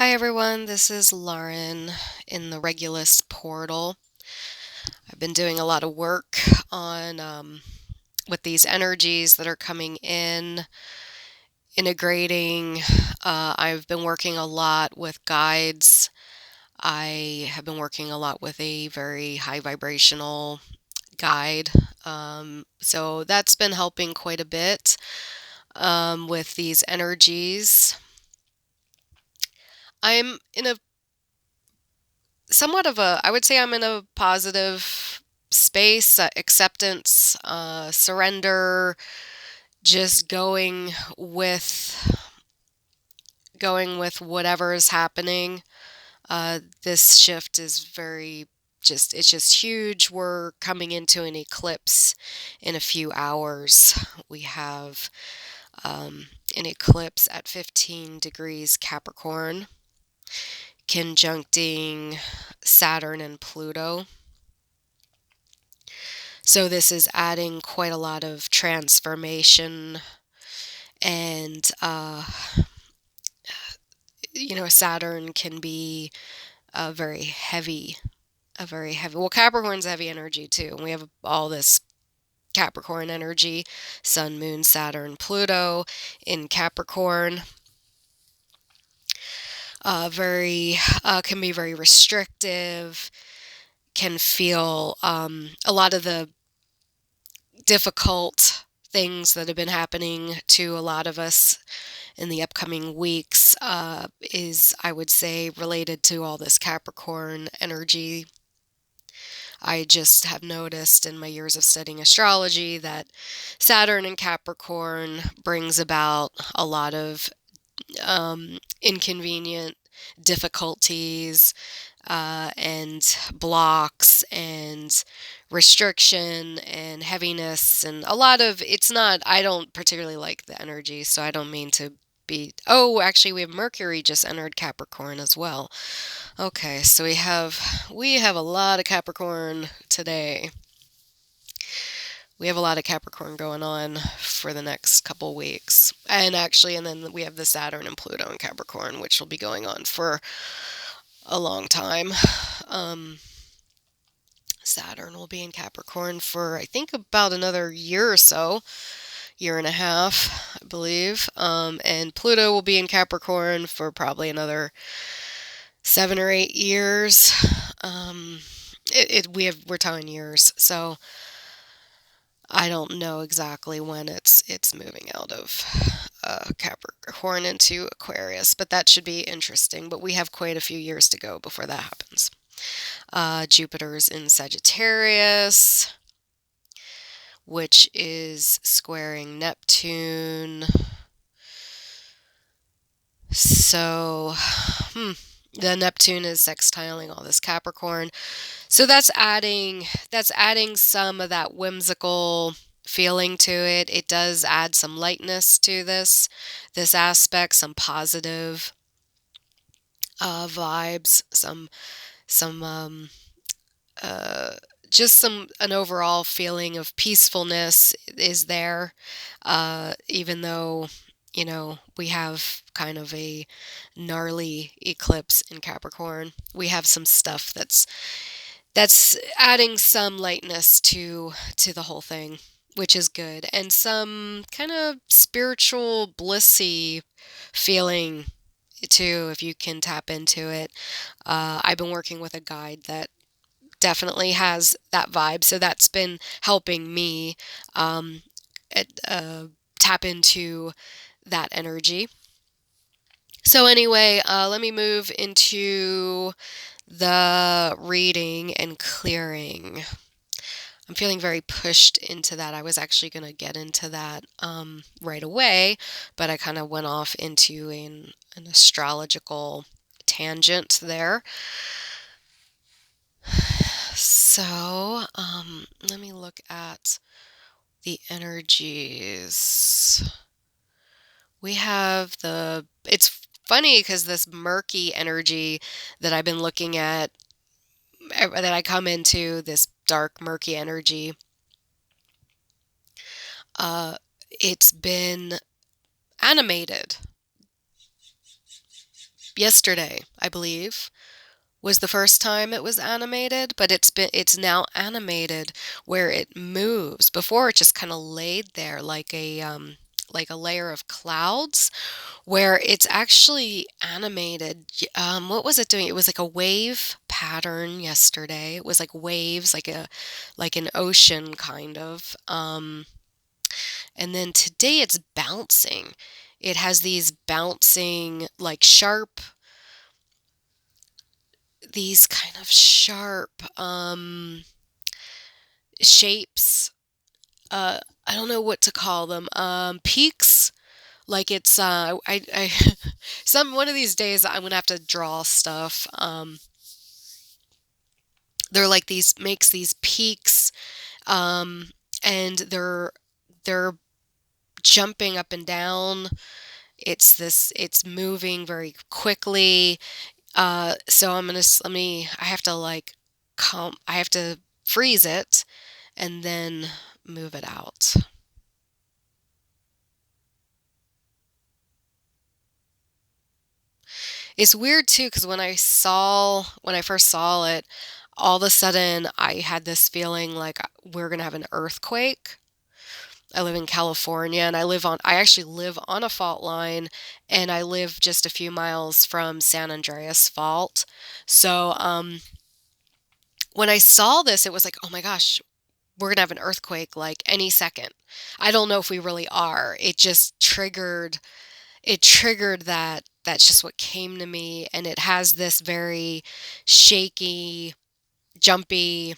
Hi everyone, this is Lauren in the Regulus portal. I've been doing a lot of work on with these energies that are coming in, integrating. I've been working a lot with guides. I have been working a lot with a very high vibrational guide. So that's been helping quite a bit with these energies. I'm in a somewhat of a, I would say I'm in a positive space, acceptance, surrender, just going with whatever is happening. This shift is very it's just huge. We're coming into an eclipse in a few hours. We have an eclipse at 15 degrees Capricorn, conjuncting Saturn and Pluto. So this is adding quite a lot of transformation and Saturn can be a very heavy, well, Capricorn's heavy energy too. And we have all this Capricorn energy, Sun, Moon, Saturn, Pluto in Capricorn. Very can be very restrictive, can feel a lot of the difficult things that have been happening to a lot of us in the upcoming weeks is, I would say, related to all this Capricorn energy. I just have noticed in my years of studying astrology that Saturn in Capricorn brings about a lot of inconvenient difficulties and blocks and restriction and heaviness and a lot of it's not I don't particularly like the energy, so I don't mean to be. Oh, actually we have Mercury just entered Capricorn as well. Okay, so we have a lot of Capricorn today. We have a lot of Capricorn going on for the next couple weeks. And then we have the Saturn and Pluto in Capricorn, which will be going on for a long time. Um, Saturn will be in Capricorn for, I think, about another year or so, year and a half, I believe. And Pluto will be in Capricorn for probably another 7 or 8 years. Um, we're talking years, so I don't know exactly when it's moving out of Capricorn into Aquarius, but that should be interesting. But we have quite a few years to go before that happens. Jupiter's in Sagittarius, which is squaring Neptune. So, the Neptune is sextiling all this Capricorn. So that's adding some of that whimsical feeling to it. It does add some lightness to this aspect, some positive vibes, some uh, just some an overall feeling of peacefulness is there, even though we have kind of a gnarly eclipse in Capricorn. We have some stuff that's adding some lightness to the whole thing, which is good, and some kind of spiritual blissy feeling too, if you can tap into it. I've been working with a guide that definitely has that vibe, so that's been helping me um, tap into that energy. So anyway, let me move into the reading and clearing. I'm feeling very pushed into that. I was actually going to get into that right away, but I kind of went off into an astrological tangent there. So let me look at the energies. We have it's funny because this murky energy that I've been looking at, that I come into, this dark, murky energy, uh, it's been animated. Yesterday, I believe, was the first time it was animated, but it's now animated where it moves. Before it just kind of laid there like a layer of clouds, where it's actually animated. What was it doing? It was like a wave pattern yesterday. It was like waves, like an ocean kind of. And then today it's bouncing. It has these bouncing, like sharp, these kind of sharp shapes. I don't know what to call them. Peaks. Like it's I some one of these days I'm gonna have to draw stuff. They're like these makes these peaks, um, and they're jumping up and down. It's moving very quickly. So I have to like I have to freeze it and then move it out. It's weird too because when I first saw it, all of a sudden I had this feeling like we're gonna have an earthquake. I live in California and I actually live on a fault line, and I live just a few miles from San Andreas Fault. So when I saw this, it was like, oh my gosh, we're gonna have an earthquake like any second. I don't know if we really are. It triggered that. That's just what came to me, and it has this very shaky, jumpy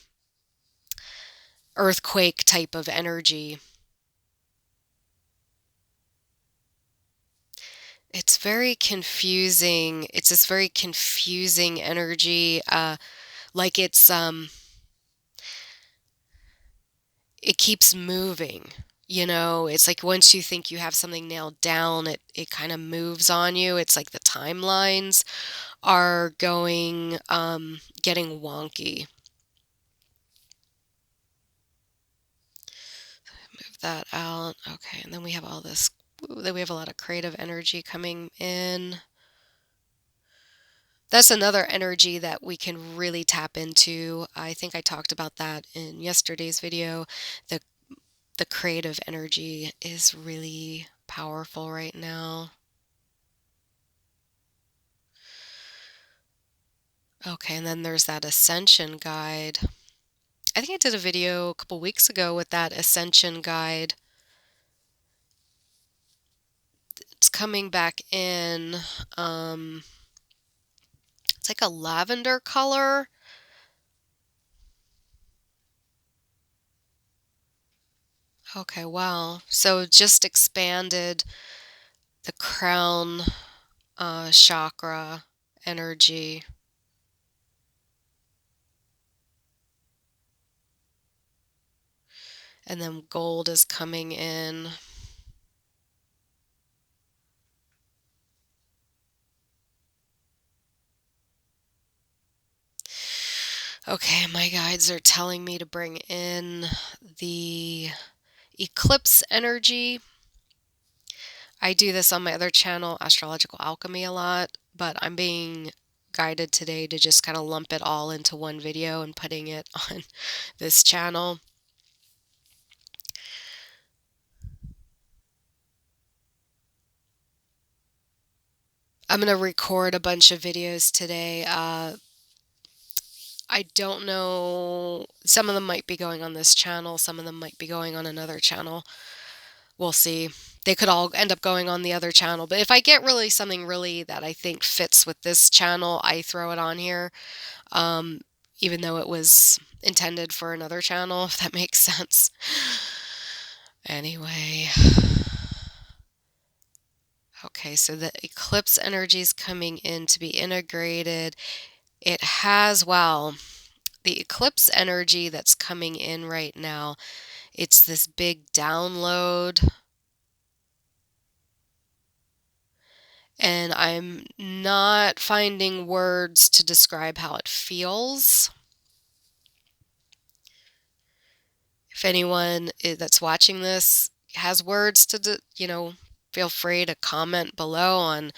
earthquake type of energy. It's very confusing. It's this very confusing energy. Like it keeps moving. You know, it's like once you think you have something nailed down, it kind of moves on you. It's like the timelines are getting wonky. Move that out. Okay, and then we have all this, then we have a lot of creative energy coming in. That's another energy that we can really tap into. I think I talked about that in yesterday's video. The the creative energy is really powerful right now. Okay, and then there's that Ascension guide. I think I did a video a couple weeks ago with that Ascension guide. It's coming back in. It's like a lavender color. Okay, wow. So just expanded the crown chakra energy. And then gold is coming in. Okay, my guides are telling me to bring in the Eclipse Energy. I do this on my other channel, Astrological Alchemy, a lot, but I'm being guided today to just kind of lump it all into one video and putting it on this channel. I'm going to record a bunch of videos today. I don't know. Some of them might be going on this channel. Some of them might be going on another channel. We'll see. They could all end up going on the other channel. But if I get really something really that I think fits with this channel, I throw it on here. Even though it was intended for another channel, if that makes sense. Anyway. Okay, so the eclipse energy is coming in to be integrated. It has, wow, the eclipse energy that's coming in right now, it's this big download. And I'm not finding words to describe how it feels. If anyone that's watching this has words to, feel free to comment below on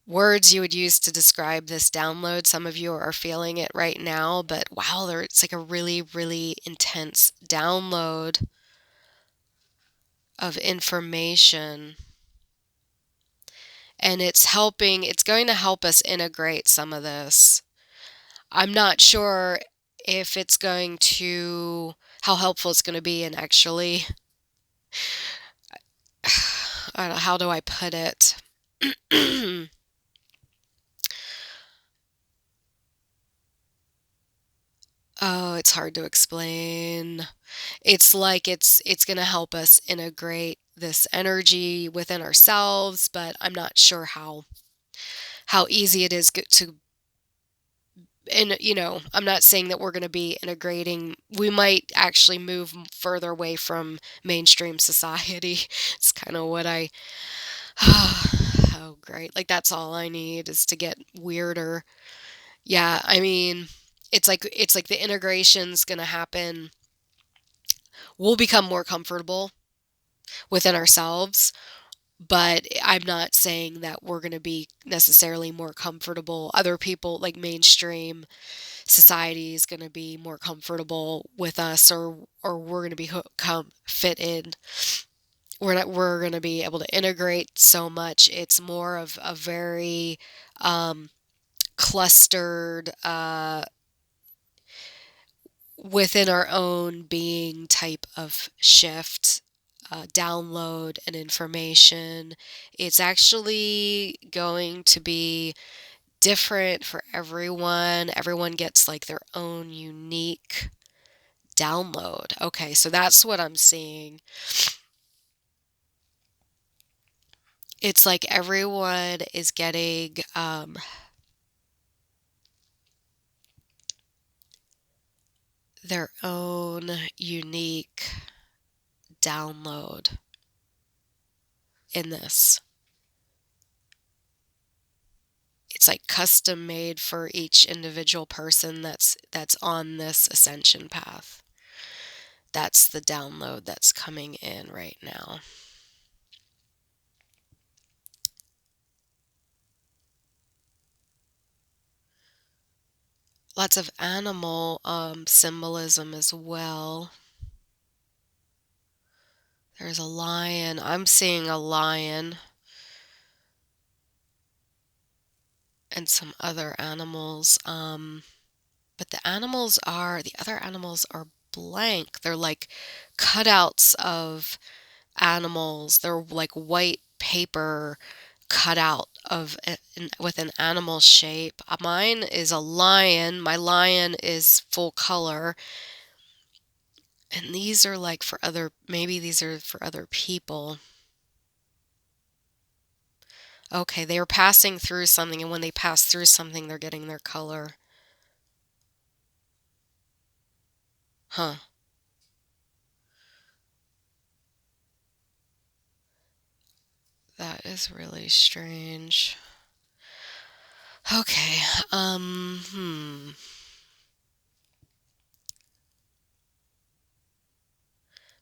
words you would use to describe this download. Some of you are feeling it right now, but wow, it's like a really, really intense download of information. And it's going to help us integrate some of this. I'm not sure if it's going to, how helpful it's going to be in actually, I don't know, how do I put it? Oh, it's hard to explain. It's like it's going to help us integrate this energy within ourselves, but I'm not sure how easy it is to, and I'm not saying that we're going to be integrating. We might actually move further away from mainstream society. It's kind of what I oh great. Like that's all I need is to get weirder. Yeah, I mean, it's like the integration's going to happen. We'll become more comfortable within ourselves, but I'm not saying that we're going to be necessarily more comfortable. Other people, like mainstream society, is going to be more comfortable with us, or we're going to be come fit in. We're going to be able to integrate so much. It's more of a very clustered within our own being type of shift, download and information. It's actually going to be different for everyone. Everyone gets like their own unique download. Okay, so that's what I'm seeing. It's like everyone is getting their own unique download in this. It's like custom made for each individual person that's on this ascension path. That's the download that's coming in right now. Lots of animal symbolism as well. There's a lion. I'm seeing a lion and some other animals. But the other animals are blank. They're like cutouts of animals. They're like white paper cut out with an animal shape. Mine is a lion. My lion is full color. And these are like maybe these are for other people. Okay, they are passing through something, and when they pass through something, they're getting their color. Huh. That is really strange. Okay,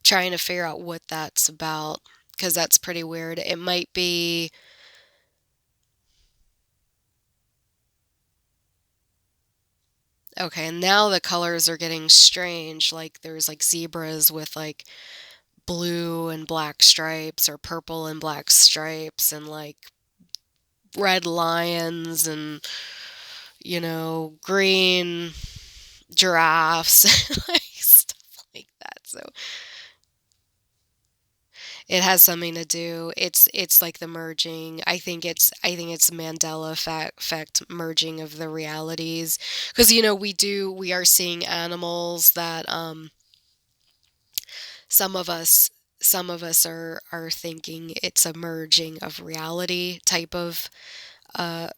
trying to figure out what that's about, because that's pretty weird. It might be, okay, and now the colors are getting strange. Like there's like zebras with like blue and black stripes, or purple and black stripes, and like red lions, and green giraffes, like stuff like that. So it has something to do. It's like the merging. I think it's Mandela effect, merging of the realities, because we are seeing animals that some of us some of us are thinking it's a merging of reality type of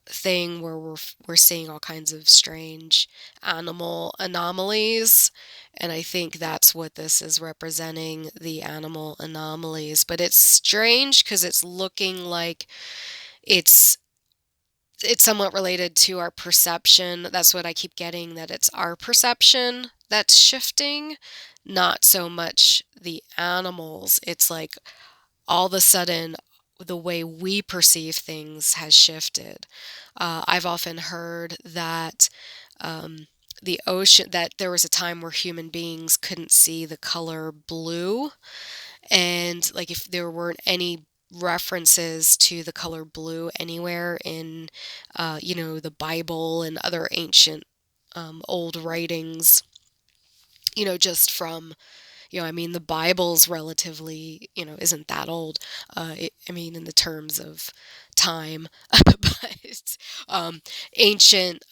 thing, where we're seeing all kinds of strange animal anomalies, and I think that's what this is representing, the animal anomalies. But it's strange because it's looking like it's it's somewhat related to our perception. That's what I keep getting, that it's our perception that's shifting, not so much the animals. It's like all of a sudden the way we perceive things has shifted. I've often heard that um, the ocean, that there was a time where human beings couldn't see the color blue, and like if there weren't any references to the color blue anywhere in, the Bible and other ancient old writings, just from, I mean, the Bible's relatively, isn't that old. I mean, in the terms of time, but um, ancient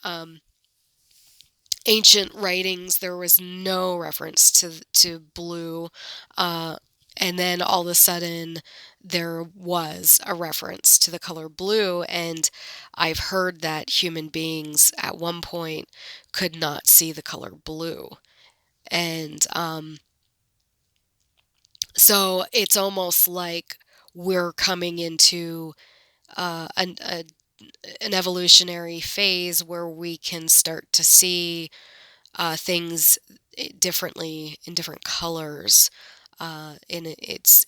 ancient writings, there was no reference to blue, uh, and then all of a sudden there was a reference to the color blue, and I've heard that human beings at one point could not see the color blue, and so it's almost like we're coming into an evolutionary phase where we can start to see things differently in different colors. And it's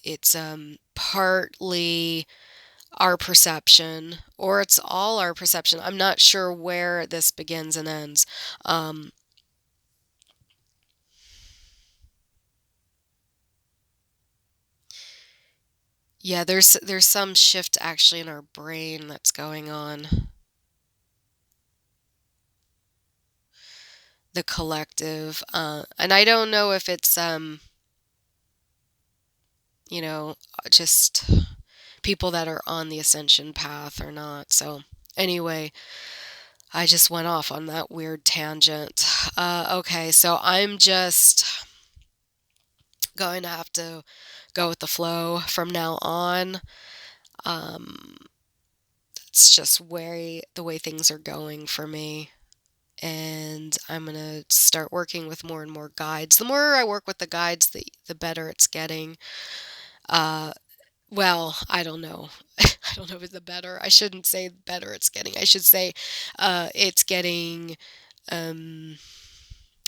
partly our perception, or it's all our perception. I'm not sure where this begins and ends. Um, yeah, there's some shift actually in our brain that's going on. The collective, and I don't know if it's you know, just people that are on the ascension path or not. So anyway, I just went off on that weird tangent. Okay, so I'm just going to have to go with the flow from now on. Um, it's just the way things are going for me. And I'm going to start working with more and more guides. The more I work with the guides, the better it's getting. Uh, well, I don't know. I don't know if it's the better. I shouldn't say better it's getting. I should say it's getting, um,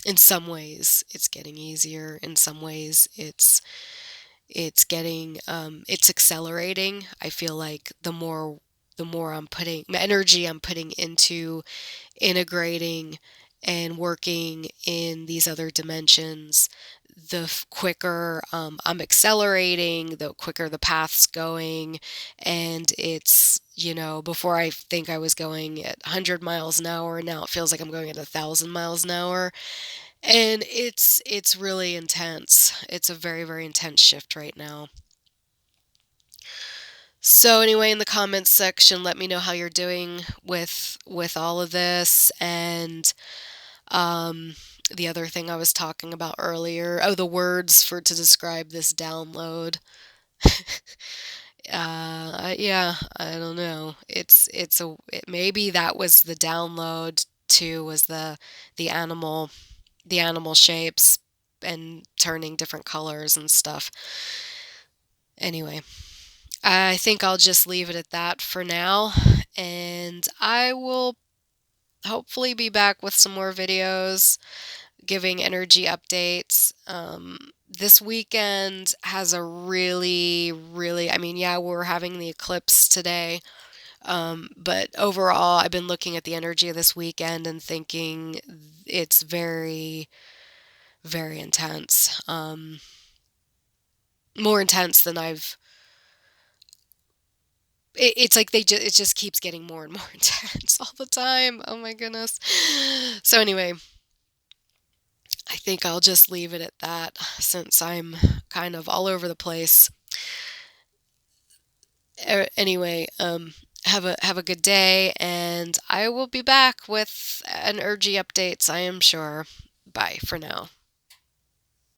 in some ways, it's getting easier. In some ways, it's accelerating. I feel like the more I'm putting energy I'm putting into integrating and working in these other dimensions, the quicker I'm accelerating, the quicker the path's going. And it's, before I think I was going at 100 miles an hour, now it feels like I'm going at 1,000 miles an hour. And it's really intense. It's a very, very intense shift right now. So anyway, in the comments section, let me know how you're doing with all of this. And um, the other thing I was talking about earlier, the words for to describe this download. Yeah, I don't know. Maybe that was the download too, was the animal shapes and turning different colors and stuff. Anyway, I think I'll just leave it at that for now, and I will hopefully be back with some more videos giving energy updates. This weekend has a really, really, I mean, yeah, we're having the eclipse today, but overall, I've been looking at the energy of this weekend and thinking it's very, very intense. More intense than it's like it just keeps getting more and more intense all the time. Oh my goodness. So anyway, I think I'll just leave it at that since I'm kind of all over the place. Anyway, have a good day, and I will be back with energy updates, I am sure. Bye for now.